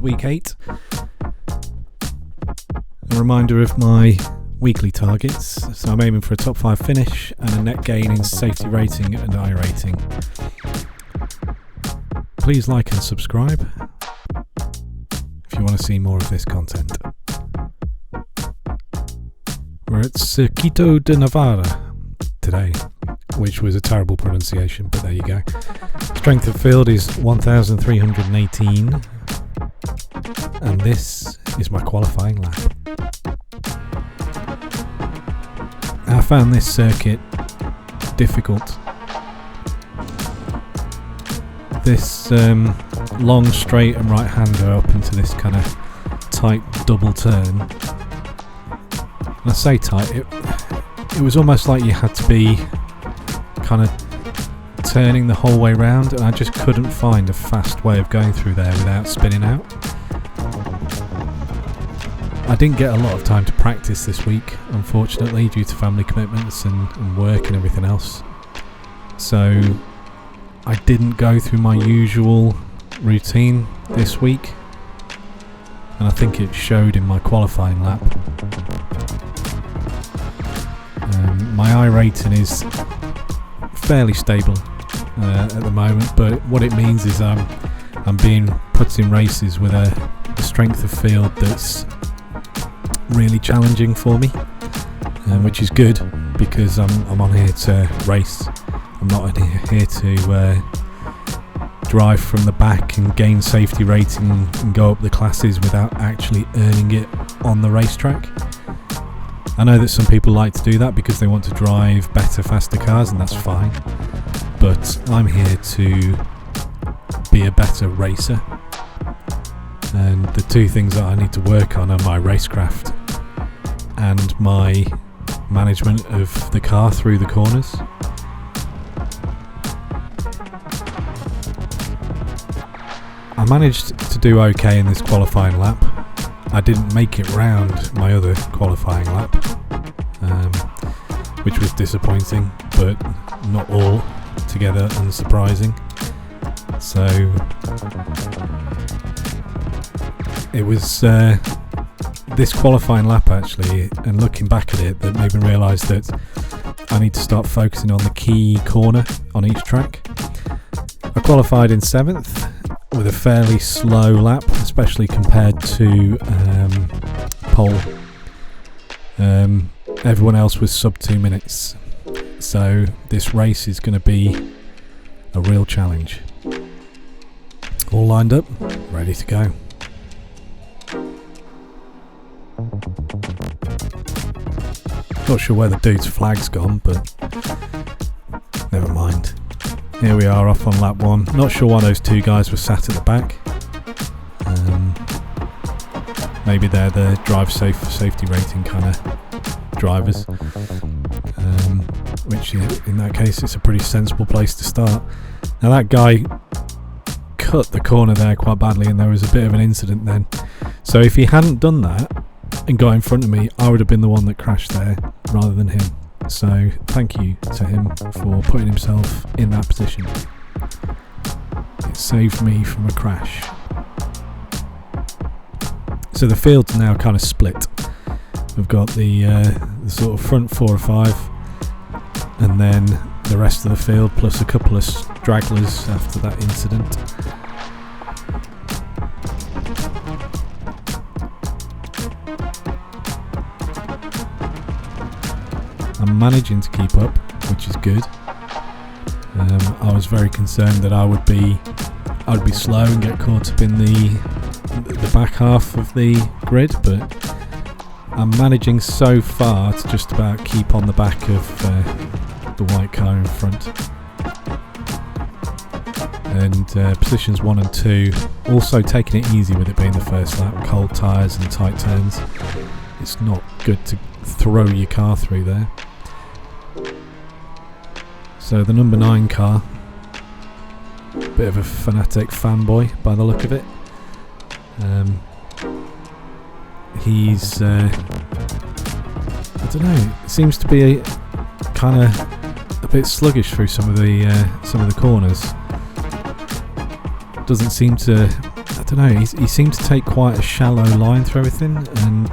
week 8. A reminder of my weekly targets. So I'm aiming for a top 5 finish and a net gain in safety rating and iRacing. Please like and subscribe if you want to see more of this content. We're at Circuito de Navarra today, which was a terrible pronunciation, but there you go. Strength of field is 1,318, and this is my qualifying lap. I found this circuit difficult. This long straight and right hander up into this kind of tight double turn. And I say tight, it was almost like you had to be kind of turning the whole way round, and I just couldn't find a fast way of going through there without spinning out. I didn't get a lot of time to practice this week, unfortunately, due to family commitments and work and everything else. So I didn't go through my usual routine this week, and I think it showed in my qualifying lap. My iRating is fairly stable at the moment, but what it means is I'm being put in races with a strength of field that's really challenging for me, which is good because I'm on here to race. I'm not here to drive from the back and gain safety rating and go up the classes without actually earning it on the racetrack. I know that some people like to do that because they want to drive better, faster cars, and that's fine. But I'm here to be a better racer. And the two things that I need to work on are my racecraft and my management of the car through the corners. I managed to do okay in this qualifying lap. I didn't make it round my other qualifying lap, which was disappointing, but not all together unsurprising. So it was this qualifying lap actually, and looking back at it, that made me realise that I need to start focusing on the key corner on each track. I qualified in 7th with a fairly slow lap, especially compared to pole. Everyone else was sub 2 minutes, so this race is going to be a real challenge. All lined up, ready to go. Not sure where the dude's flag's gone, but never mind. Here we are off on lap 1. Not sure why those two guys were sat at the back. Maybe they're the drive safety rating kind of drivers. Which in that case it's a pretty sensible place to start. Now that guy cut the corner there quite badly, and there was a bit of an incident then. So if he hadn't done that and got in front of me, I would have been the one that crashed there rather than him. So thank you to him for putting himself in that position. It saved me from a crash. So the field's now kind of split. We've got the sort of front 4 or 5, and then the rest of the field plus a couple of stragglers after that incident. I'm managing to keep up, which is good. I was very concerned that I would be slow and get caught up in the back half of the grid, but I'm managing so far to just about keep on the back of the white car in front. And positions 1 and 2, also taking it easy with it being the first lap, cold tyres and tight turns. It's not good to throw your car through there. So the number 9 car, bit of a fanatic fanboy by the look of it. He's I don't know, seems to be kind of a bit sluggish through some of the corners. Doesn't seem to, I don't know, he seemed to take quite a shallow line through everything and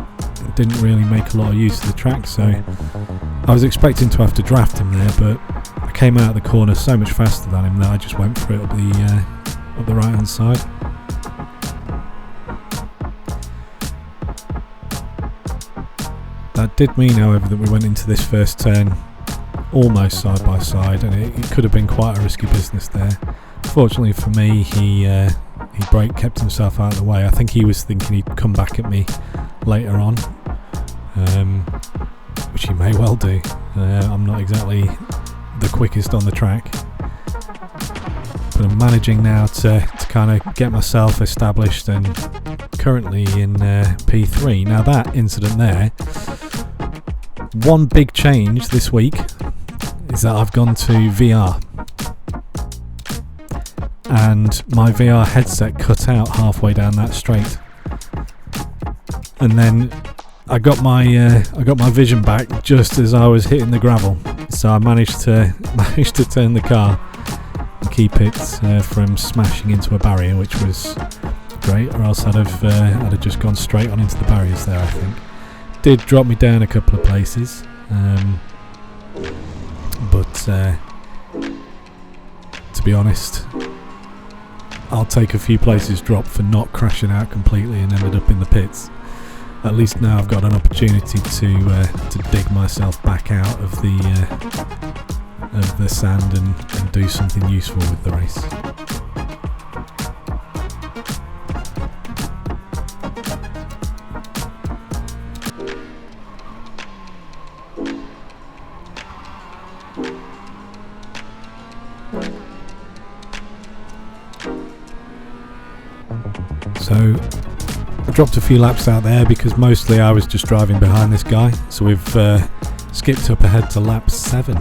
didn't really make a lot of use of the track, so I was expecting to have to draft him there, but I came out of the corner so much faster than him that I just went for it up the right hand side. That did mean, however, that we went into this first turn almost side by side, and it could have been quite a risky business there. Fortunately for me, he kept himself out of the way. I think he was thinking he'd come back at me later on, which he may well do. I'm not exactly the quickest on the track, but I'm managing now to kind of get myself established and currently in P3. Now that incident there, one big change this week is that I've gone to VR, and my VR headset cut out halfway down that straight, and then I got my vision back just as I was hitting the gravel, so I managed to turn the car and keep it from smashing into a barrier, which was great, or else I'd have just gone straight on into the barriers there. I think did drop me down a couple of places, but to be honest, I'll take a few places drop for not crashing out completely and ended up in the pits. At least now I've got an opportunity to dig myself back out of the sand and do something useful with the race. So I dropped a few laps out there because mostly I was just driving behind this guy, so we've skipped up ahead to lap 7.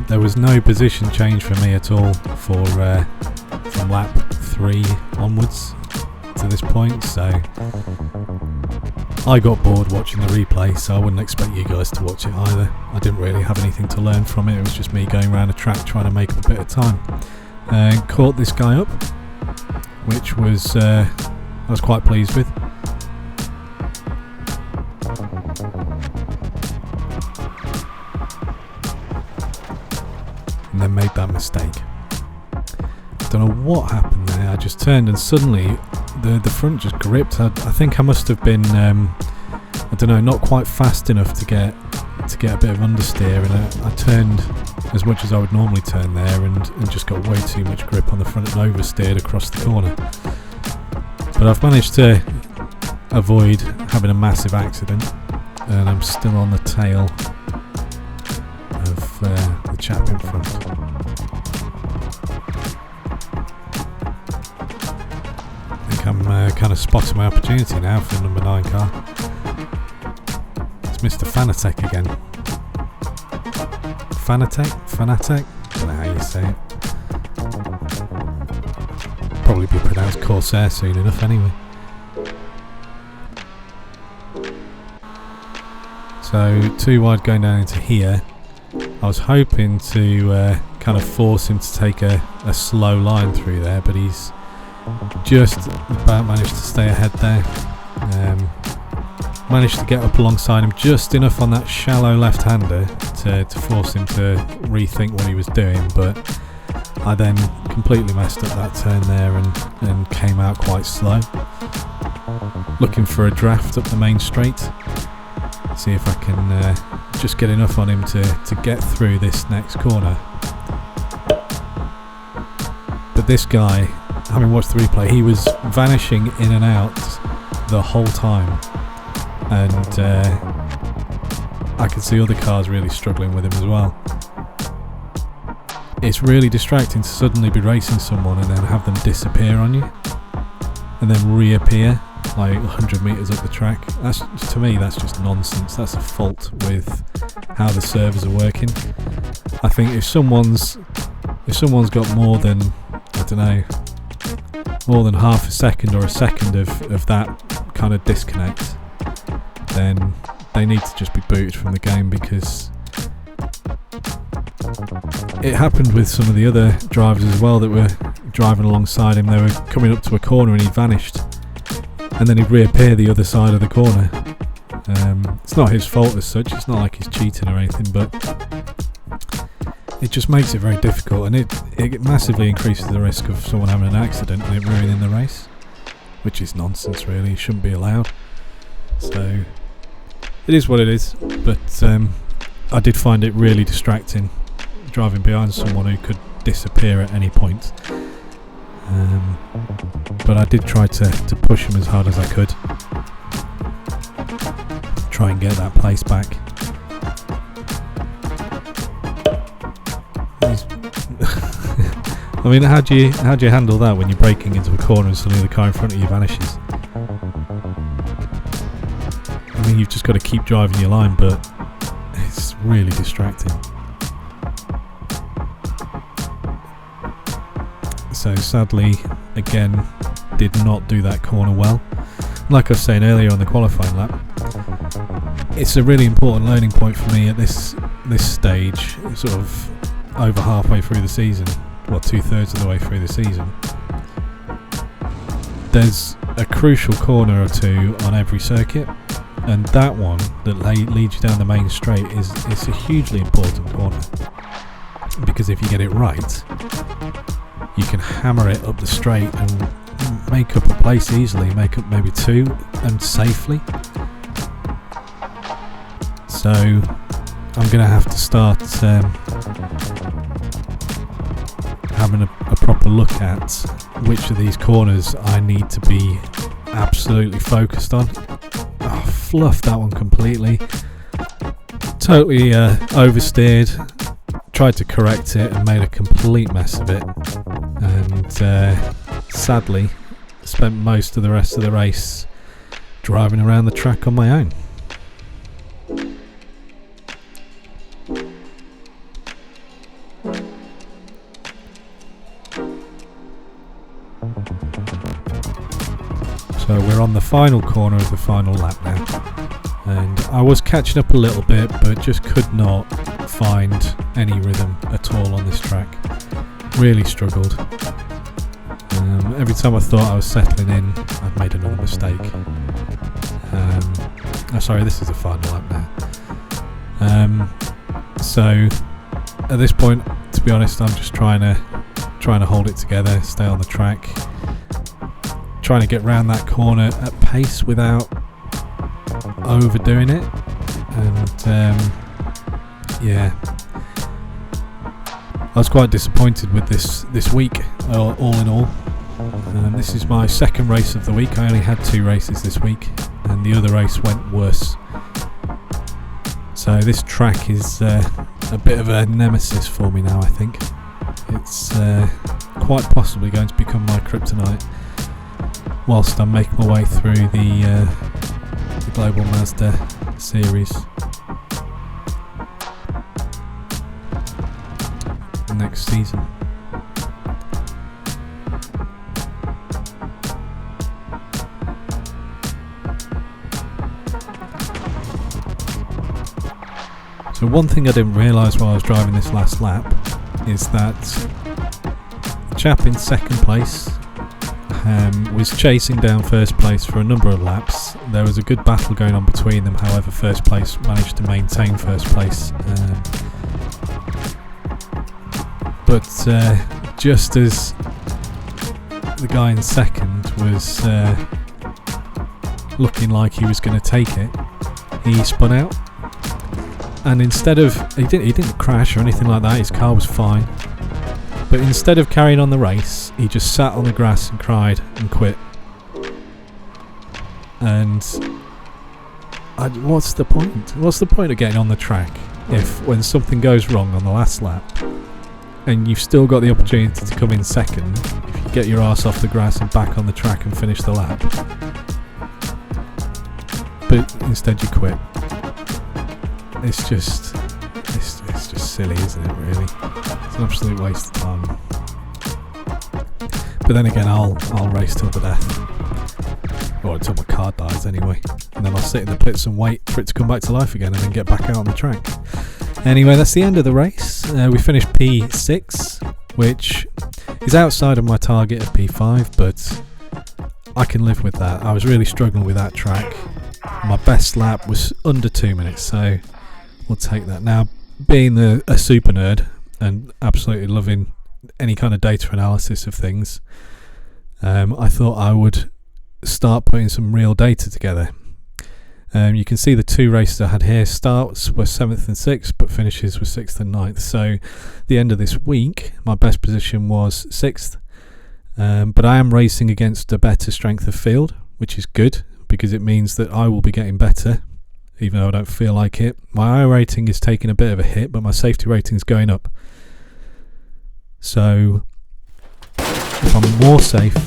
There was no position change for me at all from lap 3 onwards to this point, so I got bored watching the replay, so I wouldn't expect you guys to watch it either. I didn't really have anything to learn from it. It was just me going around a track trying to make up a bit of time. Caught this guy up, which was I was quite pleased with. And then made that mistake. Don't know what happened there. I just turned and suddenly the front just gripped. I think I must have been I don't know, not quite fast enough to get a bit of understeer, and I turned as much as I would normally turn there and just got way too much grip on the front and oversteered across the corner. But I've managed to avoid having a massive accident, and I'm still on the tail of the chap in front. I think I'm kind of spotting my opportunity now for the number 9 car. It's Mr. Fanatec again. Fanatec? I don't know how you say it. Probably be pronounced Corsair soon enough anyway. So 2 wide going down into here. I was hoping to kind of force him to take a slow line through there, but he's just about managed to stay ahead there. Managed to get up alongside him just enough on that shallow left-hander to force him to rethink what he was doing, but I then completely messed up that turn there and came out quite slow. Looking for a draft up the main straight, see if I can just get enough on him to get through this next corner. But this guy, having watched the replay, he was vanishing in and out the whole time, and I could see other cars really struggling with him as well. It's really distracting to suddenly be racing someone and then have them disappear on you and then reappear like 100 metres up the track. That's, to me, that's just nonsense. That's a fault with how the servers are working. I think if someone's got more than, I don't know, more than half a second or a second of that kind of disconnect, then they need to just be booted from the game, because it happened with some of the other drivers as well that were driving alongside him. They were coming up to a corner and he vanished, and then he'd reappear the other side of the corner. It's not his fault as such, it's not like he's cheating or anything, but it just makes it very difficult, and it massively increases the risk of someone having an accident and it ruining the race, which is nonsense really. It shouldn't be allowed. So it is what it is, but I did find it really distracting driving behind someone who could disappear at any point. But I did try to push him as hard as I could, try and get that place back. I mean, how do you handle that when you're braking into a corner and suddenly the car in front of you vanishes? I mean, you've just got to keep driving your line, but it's really distracting. So sadly, again, did not do that corner well. Like I was saying earlier on the qualifying lap, it's a really important learning point for me at this stage, sort of over halfway through the season, well, 2/3 of the way through the season. There's a crucial corner or two on every circuit, and that one that leads you down the main straight is a hugely important corner, because if you get it right, you can hammer it up the straight and make up a place easily, make up maybe two, and safely. So I'm going to have to start having a proper look at which of these corners I need to be absolutely focused on. Oh, fluffed that one completely. Totally oversteered. Tried to correct it and made a complete mess of it. And sadly, spent most of the rest of the race driving around the track on my own. So we're on the final corner of the final lap now, and I was catching up a little bit, but just could not find any rhythm at all on this track. Really struggled. Every time I thought I was settling in, I've made another mistake. Sorry, this is the final lap now. So at this point, to be honest, I'm just trying to hold it together, stay on the track, trying to get round that corner at pace without overdoing it. And yeah, I was quite disappointed with this week, all in all. This is my second race of the week. I only had 2 races this week, and the other race went worse. So this track is a bit of a nemesis for me now, I think. It's quite possibly going to become my kryptonite whilst I'm making my way through the Global Mazda series next season. So one thing I didn't realise while I was driving this last lap is that the chap in second place was chasing down first place for a number of laps. There was a good battle going on between them, however first place managed to maintain first place. But just as the guy in second was looking like he was going to take it, he spun out. And instead of, he didn't crash or anything like that, his car was fine. But instead of carrying on the race, he just sat on the grass and cried and quit. And what's the point? What's the point of getting on the track if when something goes wrong on the last lap and you've still got the opportunity to come in second, if you get your arse off the grass and back on the track and finish the lap? But instead you quit. It's just silly, isn't it, really? It's an absolute waste of time. But then again, I'll race till the death. Or until my car dies anyway. And then I'll sit in the pits and wait for it to come back to life again and then get back out on the track. Anyway, that's the end of the race. We finished P6, which is outside of my target of P5, but I can live with that. I was really struggling with that track. My best lap was under 2 minutes, so we'll take that. Now, being a super nerd and absolutely loving any kind of data analysis of things, I thought I would start putting some real data together. You can see the 2 races I had here. Starts were 7th and 6th, but finishes were 6th and 9th. So the end of this week, my best position was 6th. But I am racing against a better strength of field, which is good because it means that I will be getting better, even though I don't feel like it. My I rating is taking a bit of a hit, but my safety rating is going up. So if I'm more safe,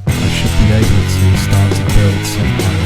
I should be able to start to build something.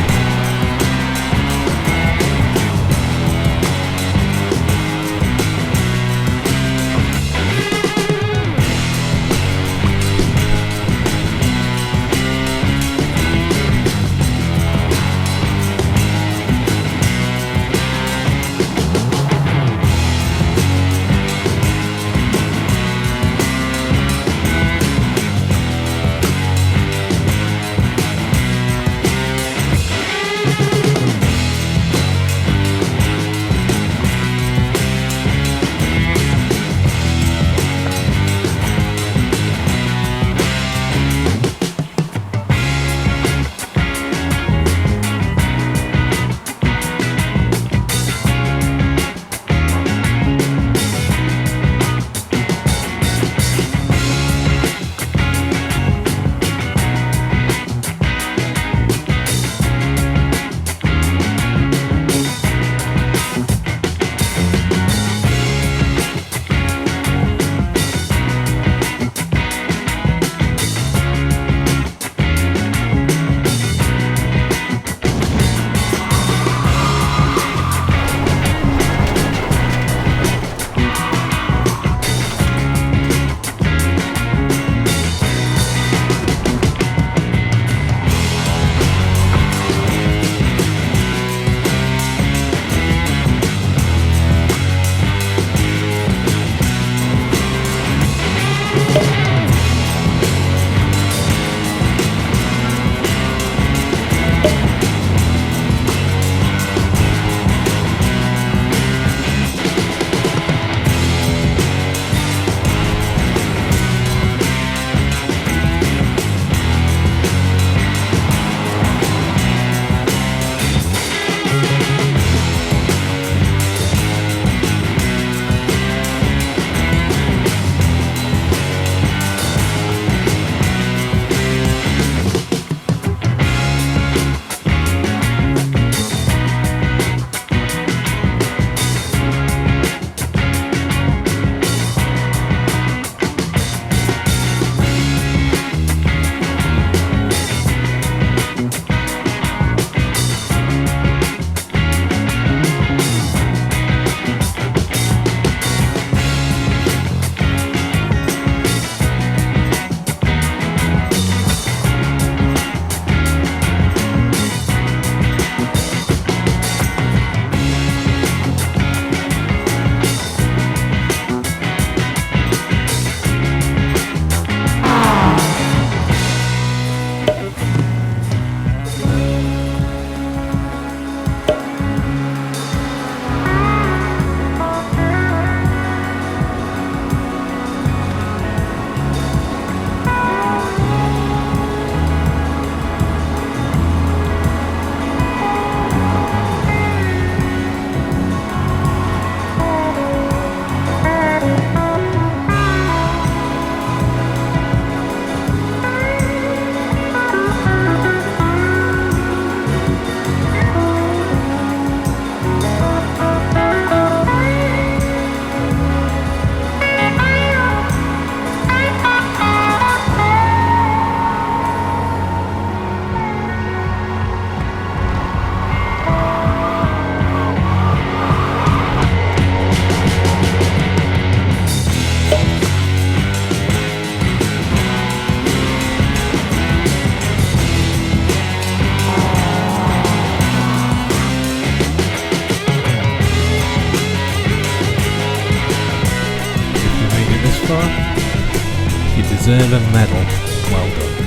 You deserve a medal. Well done.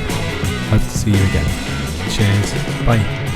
Hope to see you again. Cheers. Bye.